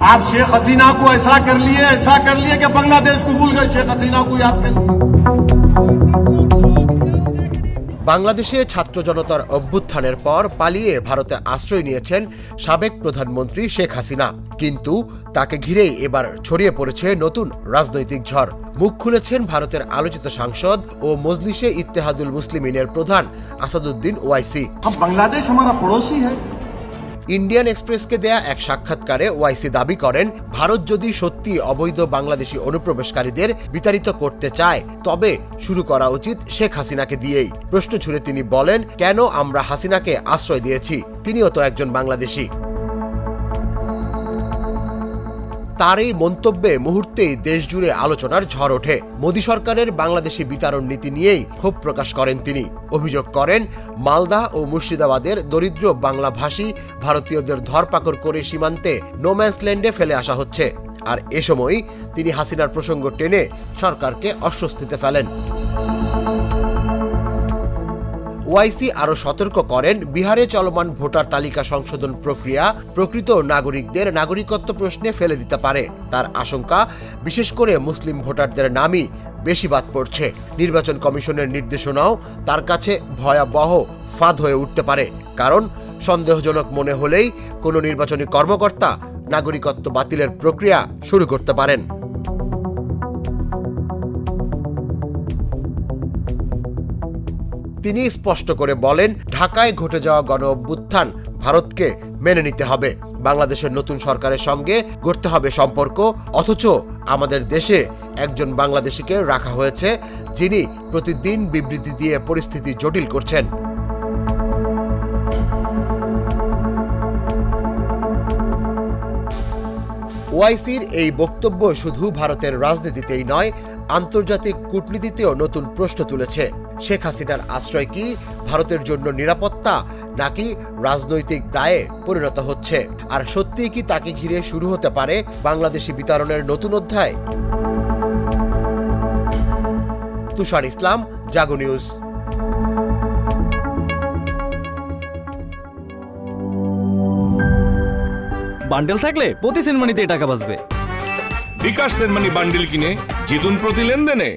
आप शेख हसीना को ऐसा कर लिए कि बांग्लादेश को भूल गए, शेख हसीना को याद कर लिए। বাংলাদেশে ছাত্র জনতার অভ্যুত্থানের পর পালিয়ে ভারতে আশ্রয় নিয়েছেন সাবেক প্রধানমন্ত্রী শেখ হাসিনা, কিন্তু তাকে ঘিরেই এবার ছড়িয়ে পড়েছে নতুন রাজনৈতিক ঝড়। মুখ খুলেছেন ভারতের আলোচিত সাংসদ ও মজলিসে ইত্তেহাদুল মুসলিমিনের প্রধান আসাদুদ্দিন ওয়াইসি। বাংলাদেশ हमारा पड़ोसी है। ইন্ডিয়ান এক্সপ্রেসকে দেয়া এক সাক্ষাৎকারে ওয়াইসি দাবি করেন, ভারত যদি সত্যি অবৈধ বাংলাদেশি অনুপ্রবেশকারীদের বিতাড়িত করতে চায় তবে শুরু করা উচিত শেখ হাসিনাকে দিয়েই। প্রশ্ন ছুড়ে তিনি বলেন, কেন আমরা হাসিনাকে আশ্রয় দিয়েছি? তিনিও তো একজন বাংলাদেশি। তার এই মন্তব্যে মুহূর্তেই দেশজুড়ে আলোচনার ঝড় ওঠে। মোদী সরকারের বাংলাদেশি বিতাড়ন নীতি নিয়েই ক্ষোভ প্রকাশ করেন তিনি। অভিযোগ করেন, মালদা ও মুর্শিদাবাদের দরিদ্র বাংলাভাষী ভারতীয়দের ধরপাকড় করে সীমান্তে নোম্যান্সল্যান্ডে ফেলে আসা হচ্ছে। আর এ সময়ই তিনি হাসিনার প্রসঙ্গ টেনে সরকারকে অস্বস্তিতে ফেলেন। ওয়াইসি আরো সতর্ক করেন, বিহারে চলমান ভোটার তালিকা সংশোধন প্রক্রিয়া প্রকৃত নাগরিকদের নাগরিকত্ব প্রশ্নে ফেলে দিতে পারে। তার আশঙ্কা, বিশেষ করে মুসলিম ভোটারদের নামই বেশি বাদ পড়ছে। নির্বাচন কমিশনের নির্দেশনাও তার কাছে ভয়াবহ ফাঁদ হয়ে উঠতে পারে, কারণ সন্দেহজনক মনে হলেই কোনো নির্বাচনী কর্মকর্তা নাগরিকত্ব বাতিলের প্রক্রিয়া শুরু করতে পারেন। তিনি স্পষ্ট করে বলেন, ঢাকায় ঘটে যাওয়া গণ অভ্যুত্থান ভারতকে মেনে নিতে হবে। বাংলাদেশের নতুন সরকারের সঙ্গে গড়তে হবে সম্পর্ক, অথচ আমাদের দেশে একজন বাংলাদেশিকে রাখা হয়েছে যিনি প্রতিদিন বিবৃতি দিয়ে পরিস্থিতি জটিল করছেন। ওয়াইসির এই বক্তব্য শুধু ভারতের রাজনীতিতেই নয়, আন্তর্জাতিক কূটনীতিতেও নতুন প্রশ্ন তুলেছে। শেখ হাসিনার আশ্রয় কি ভারতের জন্য নিরাপত্তা নাকি রাজনৈতিক দায়ে পরিণত হচ্ছে? আর সত্যিই কি তাকে ঘিরে শুরু হতে পারে বাংলাদেশি বিতাড়নের নতুন অধ্যায়? তুষার ইসলাম, জাগো নিউজ। বান্ডেল থাকলে প্রতি সেনমানিতে টাকা বাঁচবে। বিকাশ সেনমানি বান্ডেল কিনে জিতুন প্রতি লেনদেনে।